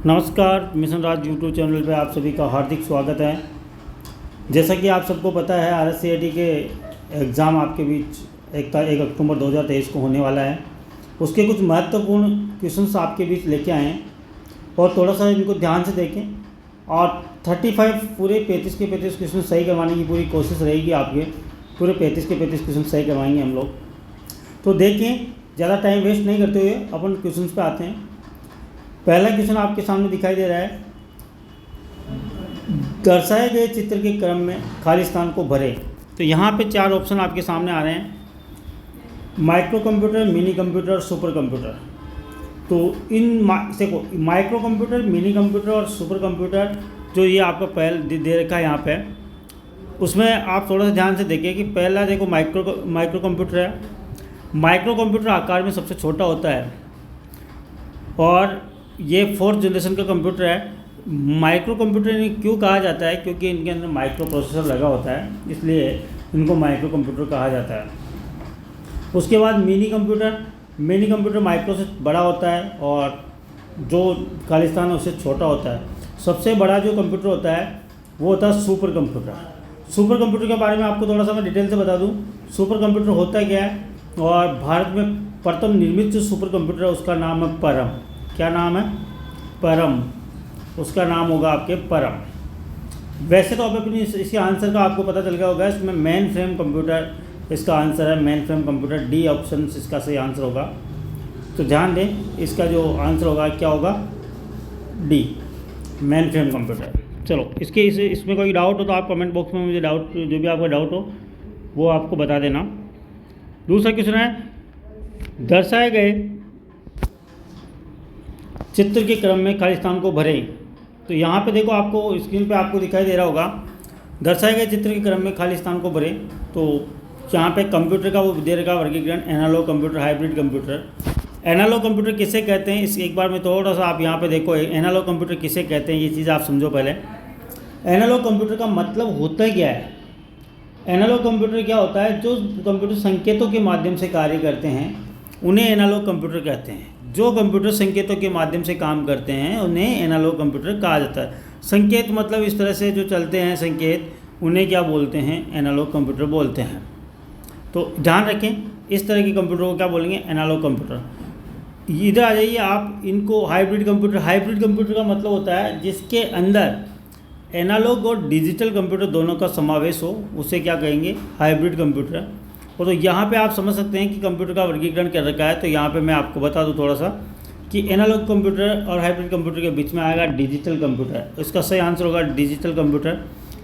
नमस्कार, मिशन राज YouTube channel पे आप सभी का हार्दिक स्वागत है। जैसा कि आप सबको पता है, RSCIT के एग्ज़ाम आपके बीच 1 अक्टूबर 2023 को होने वाला है। उसके कुछ महत्वपूर्ण क्वेश्चंस आपके बीच लेके आए हैं और थोड़ा सा इनको ध्यान से देखें और 35 पूरे 35 के 35 क्वेश्चन सही करवाने की पूरी कोशिश रहेगी। आपके पूरे 35 के 35 क्वेश्चन सही करवाएंगे हम लोग। तो देखें, ज़्यादा टाइम वेस्ट नहीं करते हुए अपन क्वेश्चन पे आते हैं। पहला क्वेश्चन आपके सामने दिखाई दे रहा है, दर्शाए गए चित्र के क्रम में खाली स्थान को भरें। तो यहाँ पे 4 ऑप्शन आपके सामने आ रहे हैं, micro computer, mini computer, super computer. तो इन देखो, माइक्रो कंप्यूटर, मिनी कंप्यूटर और सुपर कंप्यूटर जो ये आपका पहले दे रखा है यहाँ पे, उसमें आप थोड़ा सा ध्यान से देखिए कि पहला देखो माइक्रो कंप्यूटर है। माइक्रो कंप्यूटर आकार में सबसे छोटा होता है और ये 4th जनरेशन का कंप्यूटर है। माइक्रो कंप्यूटर क्यों कहा जाता है? क्योंकि इनके अंदर माइक्रो प्रोसेसर लगा होता है, इसलिए इनको माइक्रो कंप्यूटर कहा जाता है। उसके बाद मिनी कंप्यूटर माइक्रो से बड़ा होता है और जो खालिस्तान है उससे छोटा होता है। सबसे बड़ा जो कंप्यूटर होता है वो होता है सुपर कंप्यूटर। सुपर कंप्यूटर के बारे में आपको थोड़ा सा मैं डिटेल से बता दूं। सुपर कंप्यूटर होता क्या है, और भारत में प्रथम निर्मित जो सुपर कंप्यूटर है उसका नाम है परम। क्या नाम है? परम। उसका नाम होगा आपके परम। वैसे तो आप अपनी इसके आंसर का आपको पता चल गया होगा। इसमें मेन फ्रेम कंप्यूटर इसका आंसर है, main frame computer. D option इसका सही आंसर होगा। तो ध्यान दें, इसका जो आंसर होगा क्या होगा? D, main frame computer. चलो, इसमें कोई डाउट हो तो आप कमेंट बॉक्स में मुझे जो भी आपका डाउट हो वो आपको बता देना। दूसरा क्वेश्चन है, दर्शाए गए चित्र के क्रम में खाली स्थान को भरें। तो यहाँ पे देखो, आपको स्क्रीन पे आपको दिखाई दे रहा होगा, दर्शाए गए चित्र के क्रम में खाली स्थान को भरें। तो यहाँ पे कंप्यूटर का वो दे रखा वर्गीकरण, analog computer, hybrid computer. Analog computer किसे कहते हैं, इस एक बार में थोड़ा सा आप यहाँ पे देखो, एनालॉग कंप्यूटर किसे कहते हैं ये चीज़ आप समझो पहले। एनालॉग कंप्यूटर का मतलब होता क्या है? एनालॉग कंप्यूटर क्या होता है? जो कंप्यूटर संकेतों के माध्यम से कार्य करते हैं उन्हें एनालॉग कंप्यूटर कहते हैं। जो कंप्यूटर संकेतों के माध्यम से काम करते हैं उन्हें एनालॉग कंप्यूटर कहा जाता है। संकेत मतलब इस तरह से जो चलते हैं संकेत, उन्हें क्या बोलते हैं? एनालॉग कंप्यूटर बोलते हैं। तो ध्यान रखें, इस तरह के कंप्यूटर को क्या बोलेंगे? Analog computer. इधर आ जाइए आप, इनको हाइब्रिड कंप्यूटर का मतलब होता है जिसके अंदर एनालॉग और डिजिटल कंप्यूटर दोनों का समावेश हो, उसे क्या कहेंगे? Hybrid computer. और तो यहाँ पे आप समझ सकते हैं कि कंप्यूटर का वर्गीकरण कर रखा है। तो यहाँ पे मैं आपको बता दूँ थोड़ा सा कि एनालॉग कंप्यूटर और हाइब्रिड कंप्यूटर के बीच में आएगा डिजिटल कंप्यूटर। इसका सही आंसर होगा डिजिटल कंप्यूटर,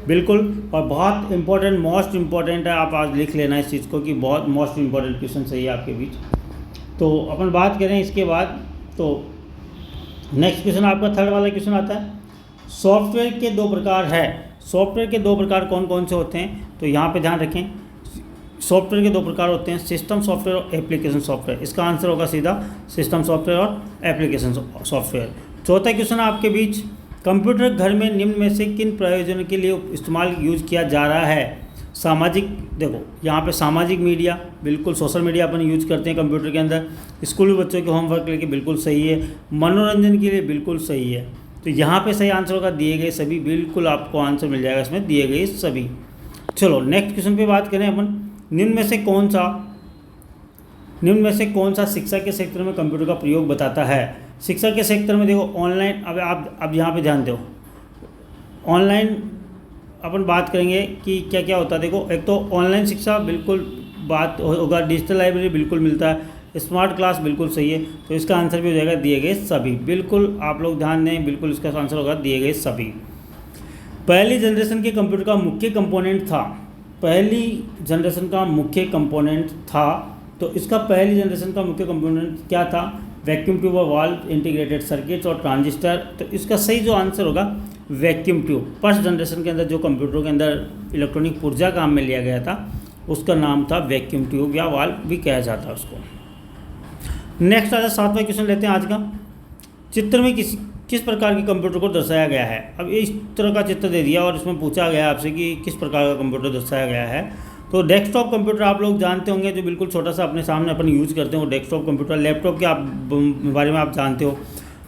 बिल्कुल। और बहुत इंपॉर्टेंट, मोस्ट इंपॉर्टेंट है, आप आज लिख लेना इस चीज़ को कि बहुत मोस्ट इंपॉर्टेंट क्वेश्चन सही है आपके बीच। तो अपन बात करें इसके बाद, तो नेक्स्ट क्वेश्चन आपका थर्ड वाला क्वेश्चन आता है, सॉफ्टवेयर के 2 प्रकार है। सॉफ्टवेयर के 2 प्रकार कौन कौन से होते हैं? तो यहाँ पे ध्यान रखें, सॉफ्टवेयर के 2 प्रकार होते हैं, सिस्टम सॉफ्टवेयर और एप्लीकेशन सॉफ्टवेयर। इसका आंसर होगा सीधा सिस्टम सॉफ्टवेयर और एप्लीकेशन सॉफ्टवेयर। चौथा क्वेश्चन आपके बीच, कंप्यूटर घर में निम्न में से किन प्रयोजनों के लिए इस्तेमाल यूज किया जा रहा है? सामाजिक, देखो यहाँ पे सामाजिक मीडिया, बिल्कुल सोशल मीडिया अपन यूज करते हैं कंप्यूटर के अंदर। स्कूल बच्चों के होमवर्क के लिए बिल्कुल सही है। मनोरंजन के लिए बिल्कुल सही है। तो यहाँ पे सही आंसर होगा दिए गए सभी, बिल्कुल आपको आंसर मिल जाएगा इसमें, दिए गए सभी। चलो नेक्स्ट क्वेश्चन पे बात करें अपन, निम्न में से कौन सा शिक्षा के क्षेत्र में कंप्यूटर का प्रयोग बताता है? शिक्षा के क्षेत्र में देखो, ऑनलाइन, अब यहाँ पे ध्यान दो, ऑनलाइन अपन बात करेंगे कि क्या क्या होता है। देखो, एक तो ऑनलाइन शिक्षा बिल्कुल बात होगा, डिजिटल लाइब्रेरी बिल्कुल मिलता है, स्मार्ट क्लास बिल्कुल सही है। तो इसका आंसर भी हो जाएगा दिए गए सभी, बिल्कुल आप लोग ध्यान दें, बिल्कुल इसका आंसर होगा दिए गए सभी। पहली जनरेशन के कंप्यूटर का मुख्य कंपोनेंट था, पहली जनरेशन का मुख्य कंपोनेंट था, तो इसका पहली जनरेशन का मुख्य कंपोनेंट क्या था? वैक्यूम ट्यूब और वाल्व, इंटीग्रेटेड सर्किट्स और ट्रांजिस्टर। तो इसका सही जो आंसर होगा वैक्यूम ट्यूब। फर्स्ट जनरेशन के अंदर जो कंप्यूटरों के अंदर इलेक्ट्रॉनिक पुर्जा काम में लिया गया था उसका नाम था वैक्यूम ट्यूब या वाल्व भी कहा जाता है उसको। नेक्स्ट आता है 7वां क्वेश्चन लेते हैं आज का, चित्र में किस प्रकार के कंप्यूटर को दर्शाया गया है? अब इस तरह का चित्र दे दिया और इसमें पूछा गया आपसे कि किस प्रकार का कंप्यूटर दर्शाया गया है। तो डेस्कटॉप कंप्यूटर आप लोग जानते होंगे, जो बिल्कुल छोटा सा अपने सामने अपन यूज़ करते हैं वो डेस्कटॉप कंप्यूटर। लैपटॉप के आप बारे में आप जानते हो।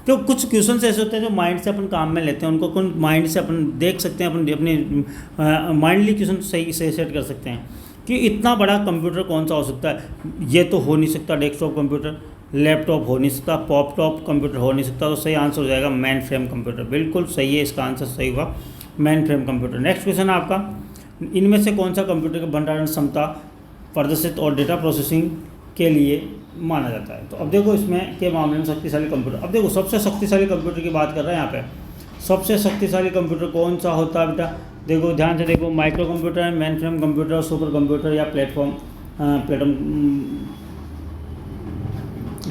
तो कुछ क्वेश्चन ऐसे होते हैं जो माइंड से अपन काम में लेते हैं, उनको कौन माइंड से अपन देख सकते हैं, अपन अपने माइंडली क्वेश्चन सही सही सेट कर सकते हैं कि इतना बड़ा कंप्यूटर कौन सा हो सकता है। ये तो हो नहीं सकता डेस्कटॉप कंप्यूटर, लैपटॉप हो नहीं सकता, पॉपटॉप कंप्यूटर हो नहीं सकता। तो सही आंसर हो जाएगा मेन फ्रेम कंप्यूटर। बिल्कुल सही है, इसका आंसर सही होगा main frame computer. Next question है आपका, इनमें से कौन सा कंप्यूटर की भंडारण क्षमता प्रदर्शित और डेटा प्रोसेसिंग के लिए माना जाता है। तो अब देखो इसमें के मामले में शक्तिशाली कंप्यूटर, अब देखो सबसे शक्तिशाली कंप्यूटर की बात कर रहे हैं यहाँ पे। सबसे शक्तिशाली कंप्यूटर कौन सा होता है बेटा, देखो ध्यान से देखो, माइक्रो कंप्यूटर है, main frame computer, super computer या प्लेटफॉर्म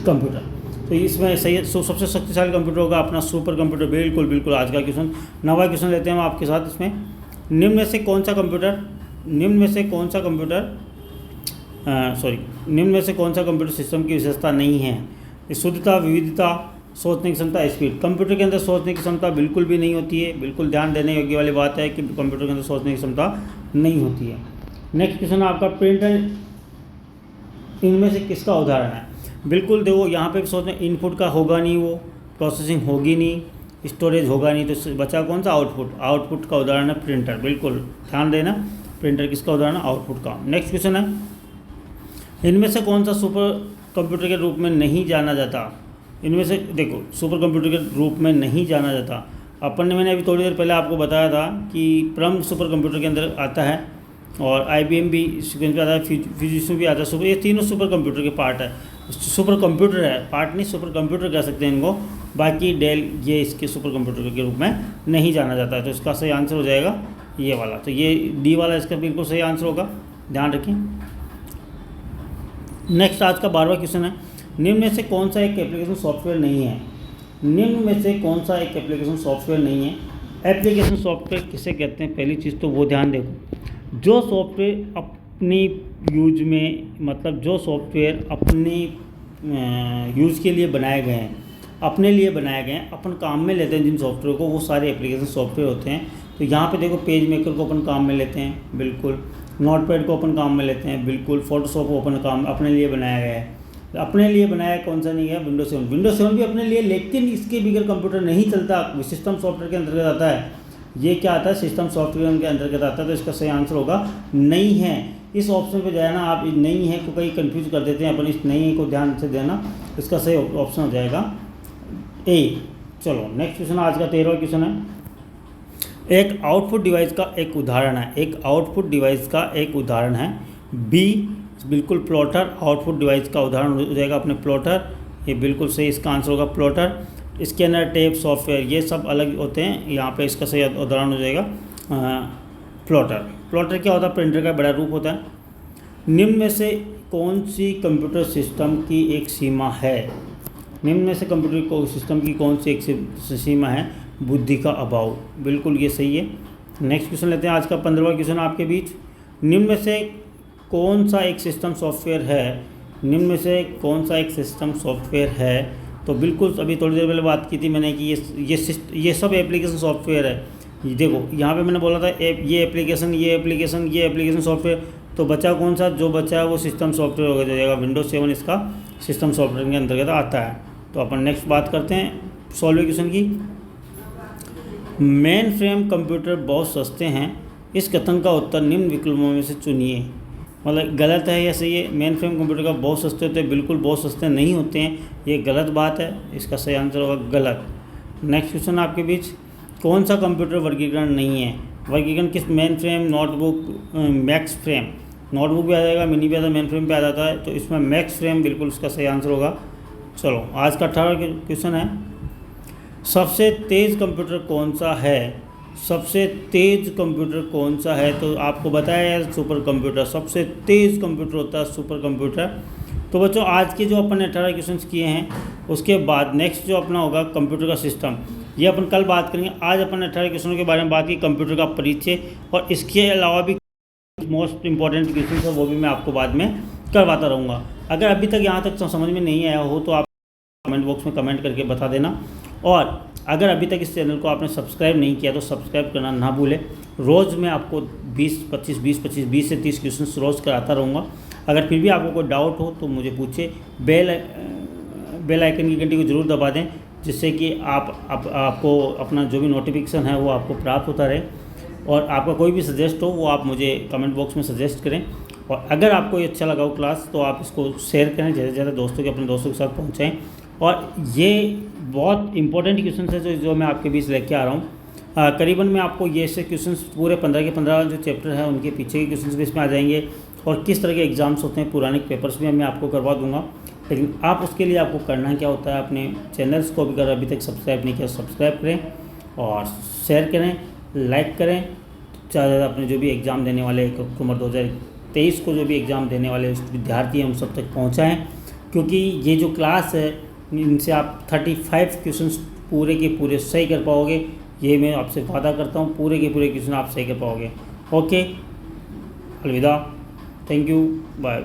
कंप्यूटर। तो इसमें सही सबसे शक्तिशाली कंप्यूटर होगा अपना सुपर कंप्यूटर। बिल्कुल बिल्कुल। आज का क्वेश्चन नवा क्वेश्चन लेते हैं हम आपके साथ। इसमें निम्न में से कौन सा कंप्यूटर निम्न में से कौन सा कंप्यूटर सिस्टम की विशेषता नहीं है। शुद्धता, विविधता, सोचने की क्षमता, स्पीड। कंप्यूटर के अंदर सोचने की क्षमता बिल्कुल भी नहीं होती है। बिल्कुल ध्यान देने योग्य वाली बात है कि कंप्यूटर के अंदर सोचने की क्षमता नहीं होती है। नेक्स्ट क्वेश्चन आपका, प्रिंटर इनमें से किसका उदाहरण है। बिल्कुल देखो यहाँ पे सोचने, इनपुट का होगा नहीं, वो प्रोसेसिंग होगी नहीं, स्टोरेज होगा नहीं, तो बचा कौन सा, आउटपुट। आउटपुट का उदाहरण है प्रिंटर। बिल्कुल ध्यान देना, प्रिंटर किसका उदाहरण है, आउटपुट का। नेक्स्ट क्वेश्चन है, इनमें से कौन सा सुपर कंप्यूटर के रूप में नहीं जाना जाता। इनमें से देखो सुपर कंप्यूटर के रूप में नहीं जाना जाता, मैंने अभी थोड़ी देर पहले आपको बताया था कि परम सुपर कंप्यूटर के अंदर आता है, और IBM भी सीक्वेंस में आता है, फिजिक्स भी आता है। सुपर, ये तीनों सुपर कंप्यूटर के पार्ट है। सुपर कंप्यूटर है, पार्ट नहीं, सुपर कंप्यूटर कह सकते हैं इनको। बाकी डेल ये इसके सुपर कंप्यूटर के रूप में नहीं जाना जाता है। तो इसका सही आंसर हो जाएगा ये वाला। तो ये डी वाला इसका बिल्कुल सही आंसर होगा, ध्यान रखें। नेक्स्ट आज का 12वां क्वेश्चन है, निम्न में से कौन सा एक एप्लीकेशन सॉफ्टवेयर नहीं है। निम्न में से कौन सा एक एप्लीकेशन सॉफ्टवेयर नहीं है। एप्लीकेशन सॉफ्टवेयर किसे कहते हैं, पहली चीज़ तो वो ध्यान देखो, जो सॉफ्टवेयर अपनी यूज में, मतलब जो सॉफ्टवेयर अपनी यूज़ के लिए बनाए गए हैं, अपने लिए बनाए गए हैं, अपन काम में लेते हैं जिन सॉफ्टवेयर को, वो सारे एप्लीकेशन सॉफ्टवेयर होते हैं। तो यहाँ पे देखो, पेज मेकर को अपन काम में लेते हैं, बिल्कुल। नोटपैड को अपन काम में लेते हैं, बिल्कुल। फोटोशॉप को अपन काम अपने लिए बनाया गया है। अपने लिए बनाया कौन सा नहीं है, विंडोज 7। विंडोज 7 भी अपने लिए, लेकिन इसके बगैर कंप्यूटर नहीं चलता, सिस्टम सॉफ्टवेयर के अंतर्गत आता है। ये क्या आता है, सिस्टम सॉफ्टवेयर के अंतर्गत आता है। तो इसका सही आंसर होगा नहीं है। इस ऑप्शन पे जाए ना आप, नहीं है को कहीं कंफ्यूज कर देते हैं अपन, इस नहीं है को ध्यान से देना। इसका सही ऑप्शन हो जाएगा ए। चलो नेक्स्ट क्वेश्चन, आज का 13वां क्वेश्चन है, एक आउटपुट डिवाइस का एक उदाहरण है। एक आउटपुट डिवाइस का एक उदाहरण है बी, बिल्कुल प्लॉटर। आउटपुट डिवाइस का उदाहरण हो जाएगा अपने प्लॉटर, ये बिल्कुल सही इसका आंसर होगा प्लॉटर। स्कैनर, टेप, सॉफ्टवेयर, ये सब अलग होते हैं। यहाँ पे इसका सही उदाहरण हो जाएगा प्लॉटर। प्लॉटर क्या होता है, प्रिंटर का बड़ा रूप होता है। निम्न में से कौन सी कंप्यूटर सिस्टम की एक सीमा है। निम्न में से कंप्यूटर सिस्टम की कौन सी एक सीमा है, बुद्धि का अभाव। बिल्कुल ये सही है। नेक्स्ट क्वेश्चन लेते हैं, आज का 15वां क्वेश्चन आपके बीच, निम्न में से कौन सा एक सिस्टम सॉफ्टवेयर है। निम्न में से कौन सा एक सिस्टम सॉफ्टवेयर है। तो बिल्कुल अभी थोड़ी देर पहले बात की थी मैंने कि ये सब एप्लीकेशन सॉफ्टवेयर है। देखो यहाँ पे मैंने बोला था ये एप्लीकेशन सॉफ्टवेयर। तो बचा कौन सा, जो बचा है वो सिस्टम सॉफ्टवेयर हो जाएगा। विंडोज 7 इसका सिस्टम सॉफ्टवेयर के अंतर्गत आता है। तो अपन नेक्स्ट बात करते हैं 16वें क्वेश्चन की। मेन फ्रेम कंप्यूटर बहुत सस्ते हैं, इस कथन का उत्तर निम्न विकल्पों में से चुनिए। मतलब गलत है या सही है। मेन फ्रेम कंप्यूटर का बहुत सस्ते होते हैं, बिल्कुल बहुत सस्ते नहीं होते हैं, ये गलत बात है। इसका सही आंसर होगा गलत। नेक्स्ट क्वेश्चन आपके बीच, कौन सा कंप्यूटर वर्गीकरण नहीं है। वर्गीकरण किस, main frame, notebook, max frame. Notebook भी आ जाएगा, मिनी भी आता है, मेन फ्रेम पे आ जाता है। तो इसमें मैक्स फ्रेम बिल्कुल इसका सही आंसर होगा। चलो आज का 18वां क्वेश्चन है, सबसे तेज़ कंप्यूटर कौन सा है। सबसे तेज़ कंप्यूटर कौन सा है। तो आपको बताया है सुपर कंप्यूटर, सबसे तेज़ कंप्यूटर होता है सुपर कंप्यूटर। तो बच्चों आज के जो अपन ने 18 क्वेश्चन किए हैं, उसके बाद नेक्स्ट जो अपना होगा कंप्यूटर का सिस्टम, ये अपन कल बात करेंगे। आज अपन ने 18 क्वेश्चनों के बारे में बात की, कंप्यूटर का परिचय, और इसके अलावा भी मोस्ट इंपॉर्टेंट क्वेश्चन है वो भी मैं आपको बाद में करवाता रहूँगा। अगर अभी तक यहाँ तक समझ में नहीं आया हो तो आप कमेंट बॉक्स में कमेंट करके बता देना। और अगर अभी तक इस चैनल को आपने सब्सक्राइब नहीं किया तो सब्सक्राइब करना ना भूलें। रोज़ मैं आपको 20 से 30 क्वेश्चन रोज़ कराता रहूँगा। अगर फिर भी आपको कोई डाउट हो तो मुझे पूछे। बेल आइकन की घंटी को ज़रूर दबा दें जिससे कि आपको अपना जो भी नोटिफिकेशन है वो आपको प्राप्त होता रहे। और आपका कोई भी सजेस्ट हो वो आप मुझे कमेंट बॉक्स में सजेस्ट करें। और अगर आपको ये अच्छा लगा हो क्लास तो आप इसको शेयर करें, ज़्यादा से ज़्यादा दोस्तों के अपने दोस्तों के साथ पहुँचाएँ। और ये बहुत इंपॉर्टेंट क्वेश्चन है जो मैं आपके बीच लेके आ रहा हूँ। करीबन मैं आपको ये से क्वेश्चंस पूरे 15 के 15 जो चैप्टर है उनके पीछे के क्वेश्चंस भी इसमें आ जाएंगे, और किस तरह के एग्ज़ाम्स होते हैं पुराने पेपर्स भी मैं आपको करवा दूंगा। लेकिन आप उसके लिए आपको करना क्या होता है, अपने चैनल्स को भी अगर अभी तक सब्सक्राइब नहीं किया सब्सक्राइब करें और शेयर करें, लाइक करें। ज़्यादा से ज़्यादा अपने जो भी एग्ज़ाम देने वाले अक्टूबर 2023 को जो भी एग्ज़ाम देने वाले विद्यार्थी हैं उन सब तक पहुँचाएँ, क्योंकि ये जो क्लास है इनसे आप 35 क्वेश्चंस पूरे के पूरे सही कर पाओगे। ये मैं आपसे वादा करता हूँ, पूरे के पूरे क्वेश्चन आप सही कर पाओगे। ओके, अलविदा, थैंक यू, बाय।